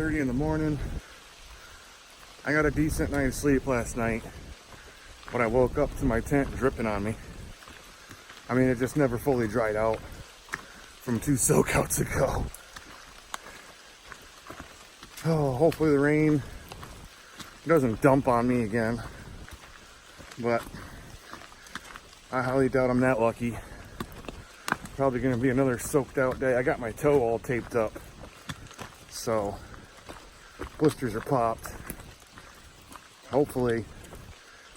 5:30 in the morning. I got a decent night's sleep last night, but I woke up to my tent dripping on me. I mean, it just never fully dried out from 2 soakouts ago. Oh, hopefully the rain doesn't dump on me again, but I highly doubt I'm that lucky. Probably gonna be another soaked out day. I got my toe all taped up, so blisters are popped. Hopefully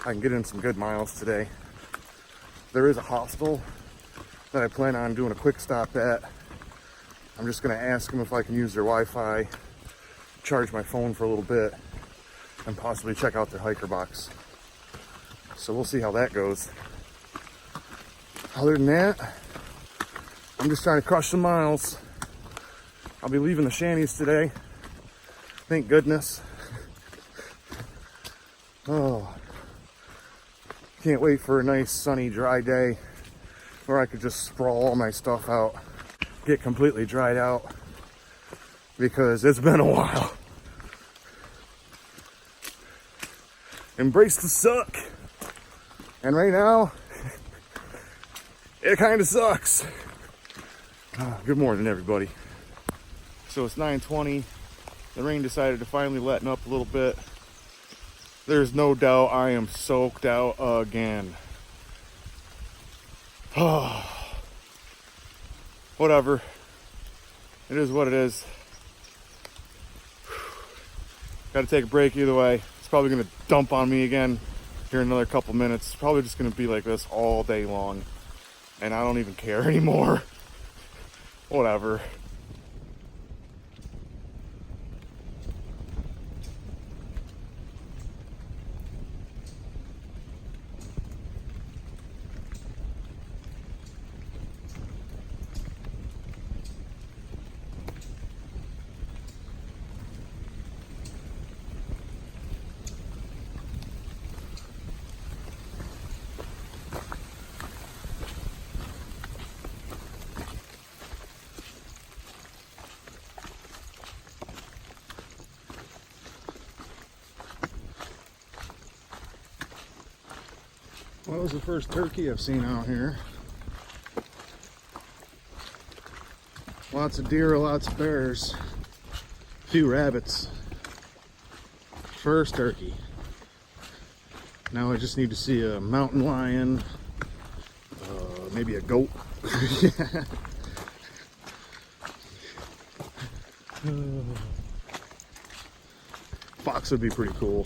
I can get in some good miles today. There is a hostel that I plan on doing a quick stop at. I'm just gonna ask them if I can use their Wi-Fi, charge my phone for a little bit, and possibly check out their hiker box. So we'll see how that goes. Other than that, I'm just trying to crush some miles. I'll be leaving the shanties today. Thank goodness. Oh, can't wait for a nice sunny dry day where I could just sprawl all my stuff out, get completely dried out, because it's been a while. Embrace the suck. And right now, it kind of sucks. Good morning, everybody. So it's 9:20. The rain decided to finally lighten up a little bit. There's no doubt I am soaked out again. Whatever. It is what it is. Got to take a break either way. It's probably going to dump on me again here in another couple minutes. It's probably just going to be like this all day long. And I don't even care anymore. Whatever. Well, that was the first turkey I've seen out here. Lots of deer, lots of bears, a few rabbits. First turkey. Now I just need to see a mountain lion, maybe a goat. Fox would be pretty cool.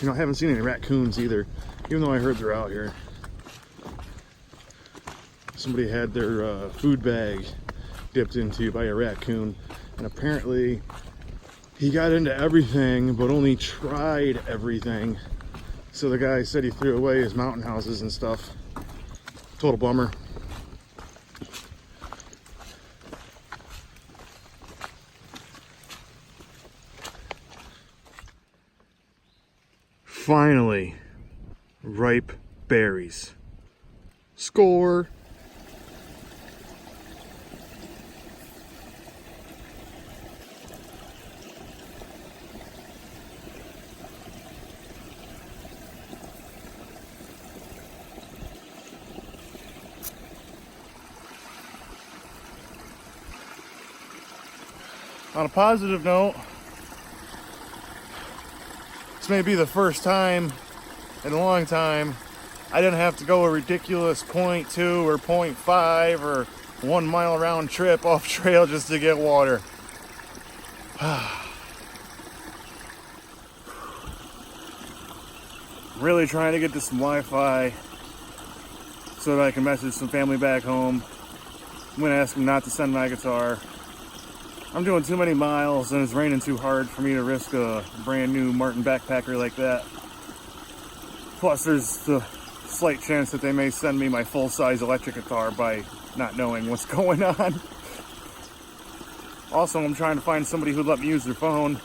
You know, I haven't seen any raccoons either, even though I heard they're out here. Somebody had their food bag dipped into by a raccoon, and apparently he got into everything but only tried everything. So the guy said he threw away his mountain houses and stuff. Total bummer. Finally, ripe berries. Score! On a positive note, this may be the first time in a long time I didn't have to go a ridiculous 0.2 or 0.5 or 1 mile round trip off trail just to get water. Really trying to get to some Wi-Fi so that I can message some family back home. I'm gonna ask them not to send my guitar. I'm doing too many miles and it's raining too hard for me to risk a brand new Martin backpacker like that. Plus there's the slight chance that they may send me my full-size electric guitar by not knowing what's going on. Also, I'm trying to find somebody who'd let me use their phone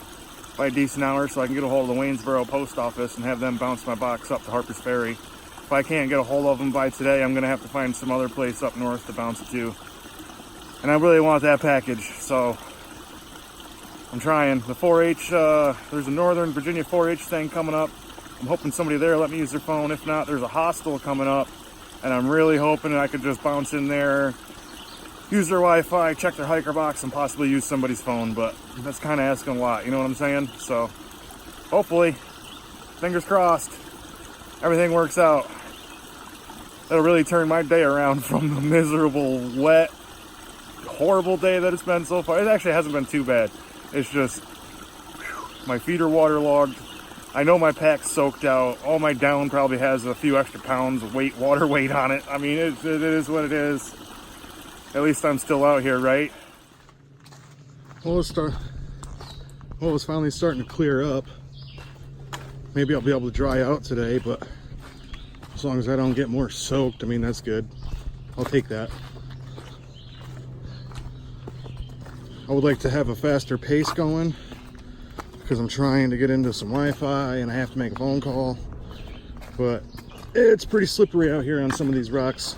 by a decent hour so I can get a hold of the Waynesboro post office and have them bounce my box up to Harper's Ferry. If I can't get a hold of them by today, I'm gonna have to find some other place up north to bounce it to. And I really want that package, so I'm trying. The 4-H, there's a Northern Virginia 4-H thing coming up. I'm hoping somebody there let me use their phone. If not, there's a hostel coming up, and I'm really hoping I could just bounce in there, use their Wi-Fi, check their hiker box, and possibly use somebody's phone, but that's kind of asking a lot, you know what I'm saying? So, hopefully, fingers crossed, everything works out. That'll really turn my day around from the miserable, wet, horrible day that it's been so far. It actually hasn't been too bad. It's just, my feet are waterlogged. I know my pack's soaked out. All my down probably has a few extra pounds of water weight on it. I mean, it is what it is. At least I'm still out here, right? Well, it's finally starting to clear up. Maybe I'll be able to dry out today, but as long as I don't get more soaked, I mean, that's good. I'll take that. I would like to have a faster pace going because I'm trying to get into some Wi-Fi and I have to make a phone call. But it's pretty slippery out here on some of these rocks.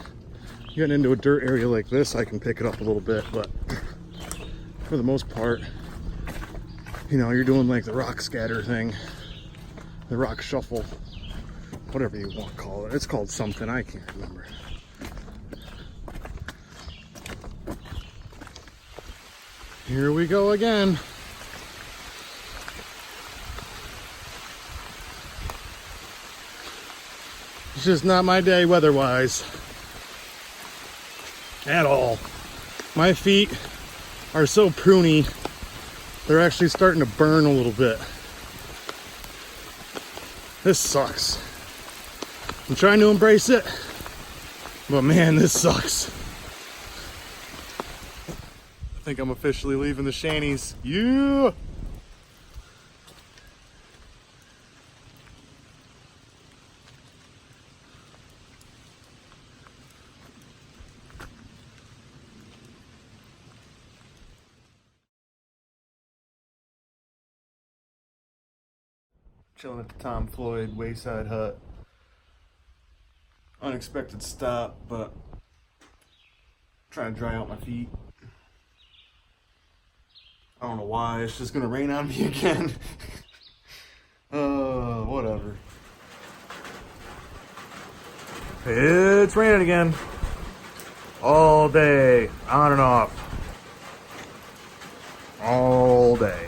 Getting into a dirt area like this, I can pick it up a little bit, but for the most part, you know, you're doing like the rock scatter thing, the rock shuffle, whatever you want to call it. It's called something, I can't remember. Here we go again. It's just not my day weather-wise. At all. My feet are so pruny, they're actually starting to burn a little bit. This sucks. I'm trying to embrace it, but man, this sucks. I think I'm officially leaving the shanties. Yeah! Chilling at the Tom Floyd Wayside Hut. Unexpected stop, but trying to dry out my feet. I don't know why, it's just gonna rain on me again. Whatever. It's raining again. All day, on and off. All day.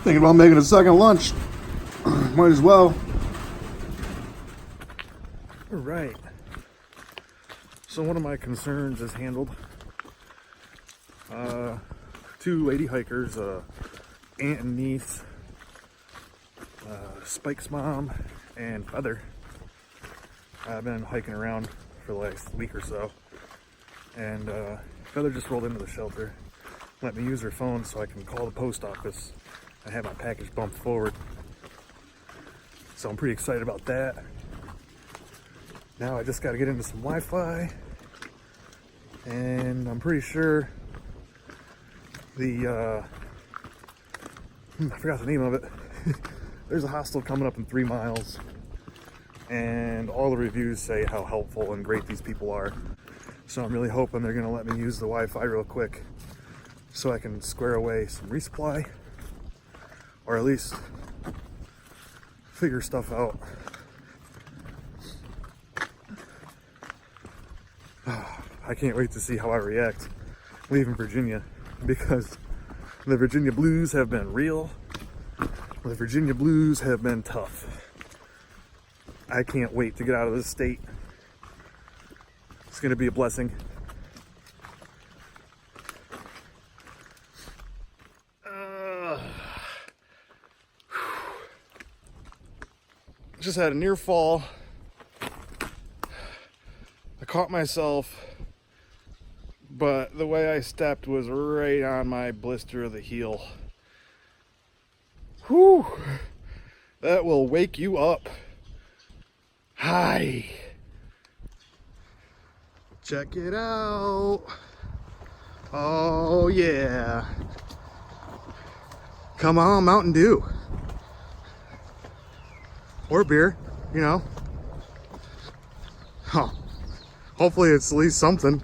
Thinking about making a second lunch. Might as well. All right. So one of my concerns is handled. Two lady hikers, aunt and niece, Spike's mom, and Feather. I've been hiking around for the last week or so, and Feather just rolled into the shelter, let me use her phone so I can call the post office. I have my package bumped forward, so I'm pretty excited about that. Now I just got to get into some Wi-Fi, and I'm pretty sure I forgot the name of it. There's a hostel coming up in 3 miles, and all the reviews say how helpful and great these people are. So I'm really hoping they're gonna let me use the Wi-Fi real quick so I can square away some resupply, or at least figure stuff out. I can't wait to see how I react leaving Virginia, because the Virginia blues have been real. The Virginia blues have been tough. I can't wait to get out of this state. It's going to be a blessing. Just had a near fall. I caught myself, but the way I stepped was right on my blister of the heel. Whew, that will wake you up. Hi. Check it out. Oh yeah. Come on, Mountain Dew. Or beer, you know. Huh. Hopefully it's at least something.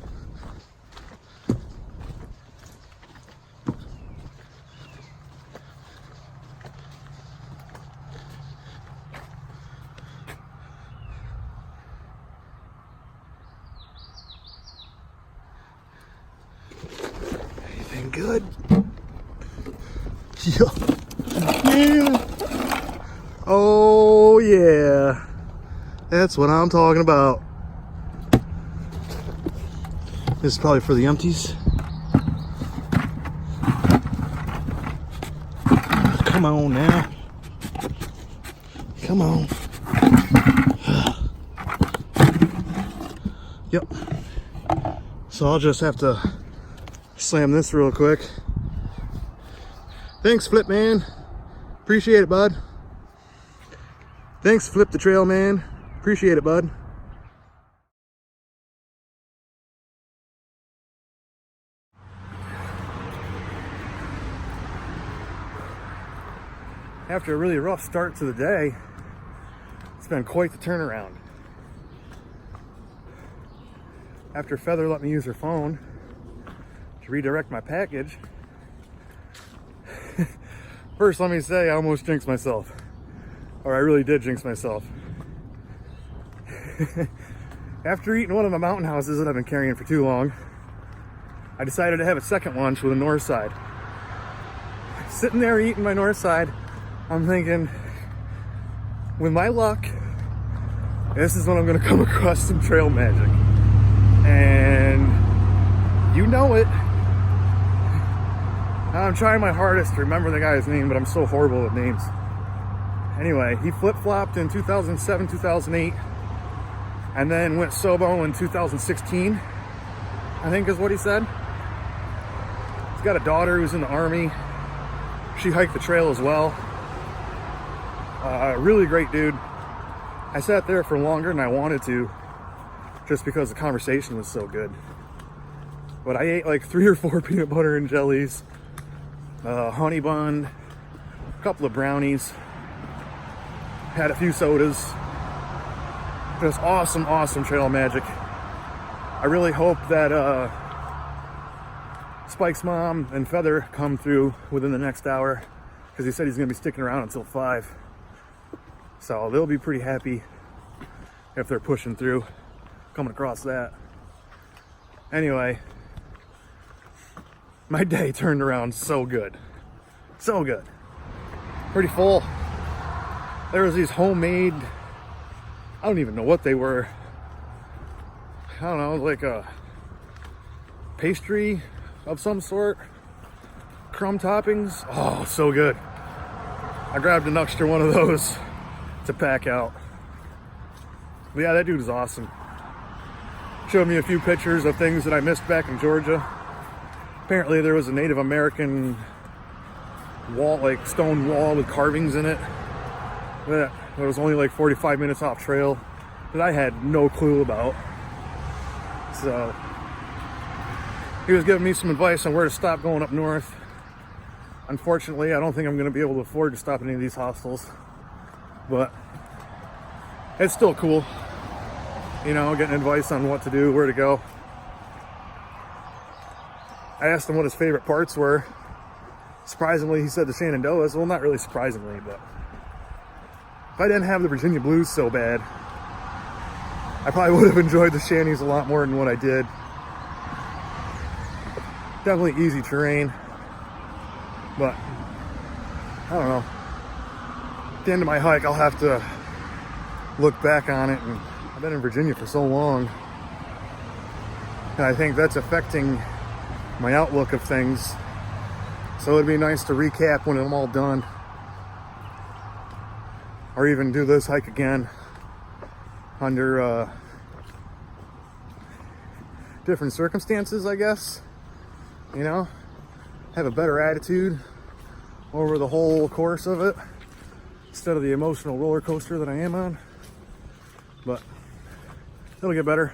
good. Yeah. Oh yeah. That's what I'm talking about. This is probably for the empties. Come on now. Come on. Yep. So I'll just have to slam this real quick. Thanks, Flip Man. Appreciate it, bud. Thanks, Flip the Trail Man. Appreciate it, bud. After a really rough start to the day, it's been quite the turnaround. After Feather let me use her phone to redirect my package, first let me say I almost jinxed myself. Or I really did jinx myself. After eating one of the mountain houses that I've been carrying for too long, I decided to have a second lunch with a north side. Sitting there eating my north side, I'm thinking, with my luck, this is when I'm gonna come across some trail magic. And you know it. I'm trying my hardest to remember the guy's name, but I'm so horrible with names. Anyway, he flip-flopped in 2007, 2008, and then went Sobo in 2016, I think is what he said. He's got a daughter who's in the Army. She hiked the trail as well. Really great dude. I sat there for longer than I wanted to, just because the conversation was so good. But I ate like 3 or 4 peanut butter and jellies, honey bun, a couple of brownies, had a few sodas. Just awesome, awesome trail magic. I really hope that Spike's mom and Feather come through within the next hour, because he said he's gonna be sticking around until 5. So they'll be pretty happy if they're pushing through, coming across that. Anyway, my day turned around so good. So good. Pretty full. There was these homemade, I don't even know what they were. I don't know, like a pastry of some sort. Crumb toppings. Oh, so good. I grabbed an extra one of those to pack out. But yeah, that dude is awesome. Showed me a few pictures of things that I missed back in Georgia. Apparently there was a Native American wall, like stone wall with carvings in it. That was only like 45 minutes off trail that I had no clue about. So he was giving me some advice on where to stop going up north. Unfortunately, I don't think I'm going to be able to afford to stop at any of these hostels, but it's still cool, you know, getting advice on what to do, where to go. I asked him what his favorite parts were. Surprisingly, he said the Shenandoahs. Well, not really surprisingly, but if I didn't have the Virginia blues so bad, I probably would have enjoyed the Shanties a lot more than what I did. Definitely easy terrain, but I don't know. At the end of my hike, I'll have to look back on it, and I've been in Virginia for so long, and I think that's affecting my outlook of things. So it'd be nice to recap when I'm all done, or even do this hike again under different circumstances, I guess. You know, have a better attitude over the whole course of it, instead of the emotional roller coaster that I am on. But it'll get better.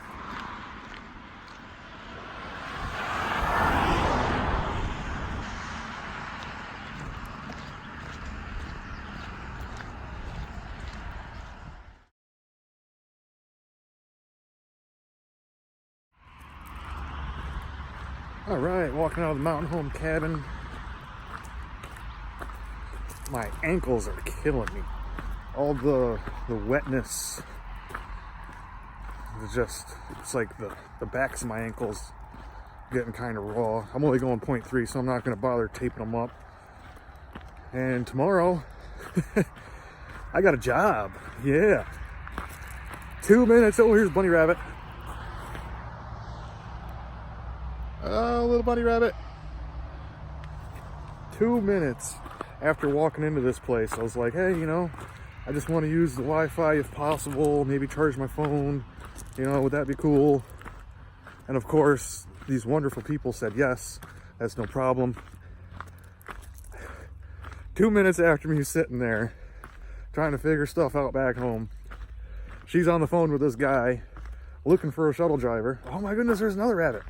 All right, walking out of the mountain home cabin. My ankles are killing me. All the wetness is just, it's like the backs of my ankles getting kind of raw. I'm only going 0.3, so I'm not going to bother taping them up. And tomorrow, I got a job. Yeah. 2 minutes. Oh, here's Bunny Rabbit. Oh, little Bunny Rabbit. 2 minutes after walking into this place, I was like, hey, you know, I just want to use the Wi-Fi if possible, maybe charge my phone, you know, would that be cool? And of course, these wonderful people said yes, that's no problem. 2 minutes after me sitting there trying to figure stuff out back home, she's on the phone with this guy looking for a shuttle driver. Oh my goodness, there's another rabbit.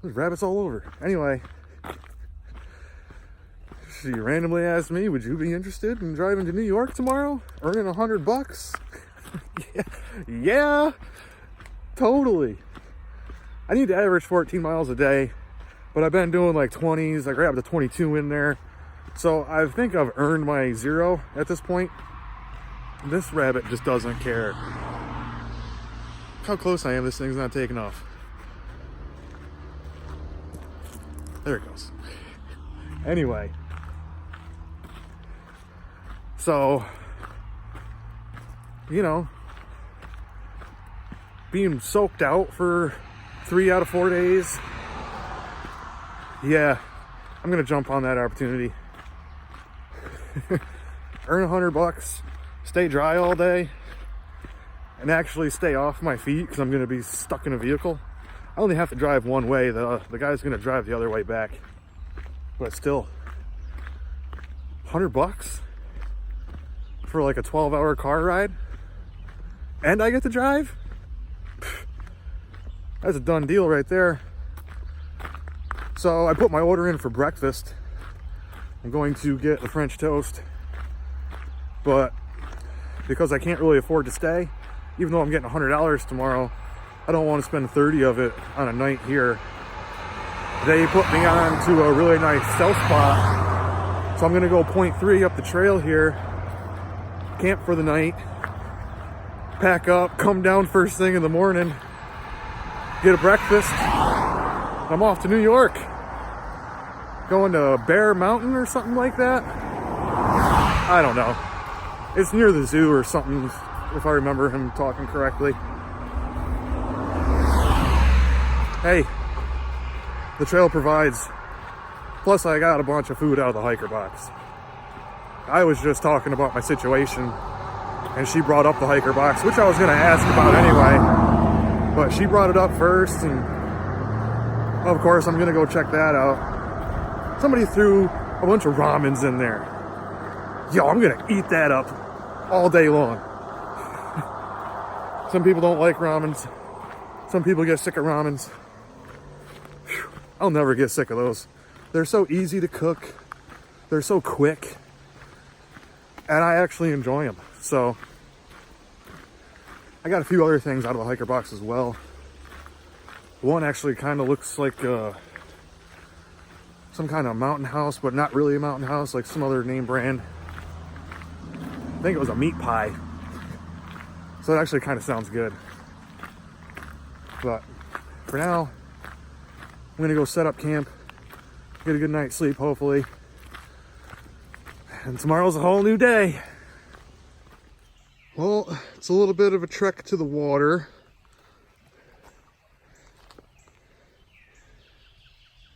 There's rabbits all over. Anyway, she randomly asked me, would you be interested in driving to New York tomorrow? Earning $100? Yeah, totally. I need to average 14 miles a day, but I've been doing like 20s. I grabbed a 22 in there. So I think I've earned my 0 at this point. This rabbit just doesn't care. Look how close I am. This thing's not taking off. There it goes. Anyway. So, you know, being soaked out for 3 out of 4 days. Yeah, I'm gonna jump on that opportunity. Earn $100, stay dry all day, and actually stay off my feet because I'm gonna be stuck in a vehicle. I only have to drive one way. The guy's gonna drive the other way back. But still, $100 for like a 12-hour car ride, and I get to drive? That's a done deal right there. So I put my order in for breakfast. I'm going to get a French toast, but because I can't really afford to stay, even though I'm getting $100 tomorrow, I don't want to spend 30 of it on a night here. They put me on to a really nice cell spot, so I'm gonna go 0.3 up the trail here, camp for the night, pack up, come down first thing in the morning, get a breakfast. I'm off to New York. Going to Bear Mountain or something like that. I don't know. It's near the zoo or something, if I remember him talking correctly. Hey, the trail provides. Plus I got a bunch of food out of the hiker box. I was just talking about my situation, and she brought up the hiker box, which I was gonna ask about anyway, but she brought it up first, and of course I'm gonna go check that out. Somebody threw a bunch of ramens in there. Yo, I'm gonna eat that up all day long. Some people don't like ramens. Some people get sick of ramens. Whew. I'll never get sick of those. They're so easy to cook. They're so quick. And I actually enjoy them. So, I got a few other things out of the hiker box as well. One actually kind of looks like some kind of mountain house, but not really a mountain house, like some other name brand. I think it was a meat pie. So it actually kind of sounds good. But for now, I'm gonna go set up camp, get a good night's sleep, hopefully. And tomorrow's a whole new day. Well, it's a little bit of a trek to the water.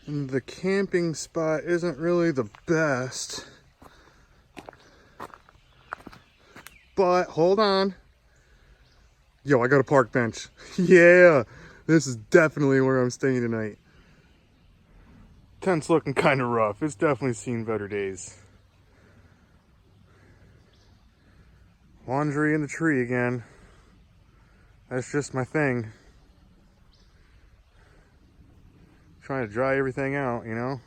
And the camping spot isn't really the best. But hold on. Yo, I got a park bench. Yeah, this is definitely where I'm staying tonight. Tent's looking kind of rough. It's definitely seen better days. Laundry in the tree again. That's just my thing. Trying to dry everything out, you know?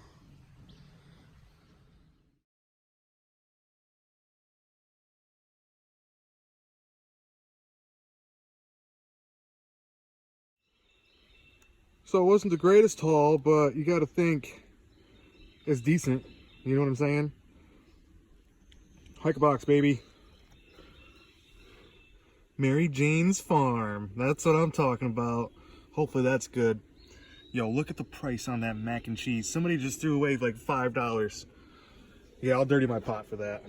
So it wasn't the greatest haul, but you gotta think it's decent. You know what I'm saying? Hiker box, baby. Mary Jane's Farm. That's what I'm talking about. Hopefully that's good. Yo, look at the price on that mac and cheese. Somebody just threw away like $5. Yeah, I'll dirty my pot for that.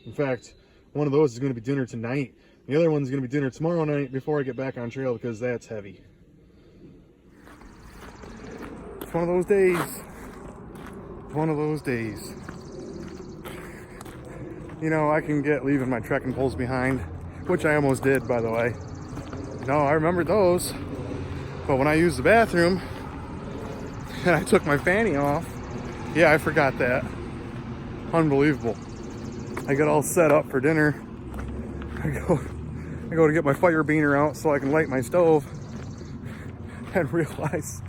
In fact, one of those is going to be dinner tonight. The other one's going to be dinner tomorrow night before I get back on trail because that's heavy. It's one of those days. It's one of those days. You know, I can get leaving my trekking poles behind, which I almost did, by the way. No, I remembered those. But when I used the bathroom and I took my fanny off, yeah, I forgot that. Unbelievable. I get all set up for dinner. I go to get my fire beaner out so I can light my stove and realize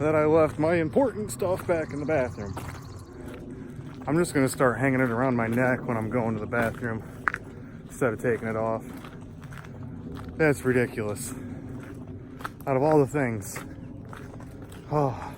that I left my important stuff back in the bathroom. I'm just gonna start hanging it around my neck when I'm going to the bathroom instead of taking it off. That's ridiculous. Out of all the things. Oh.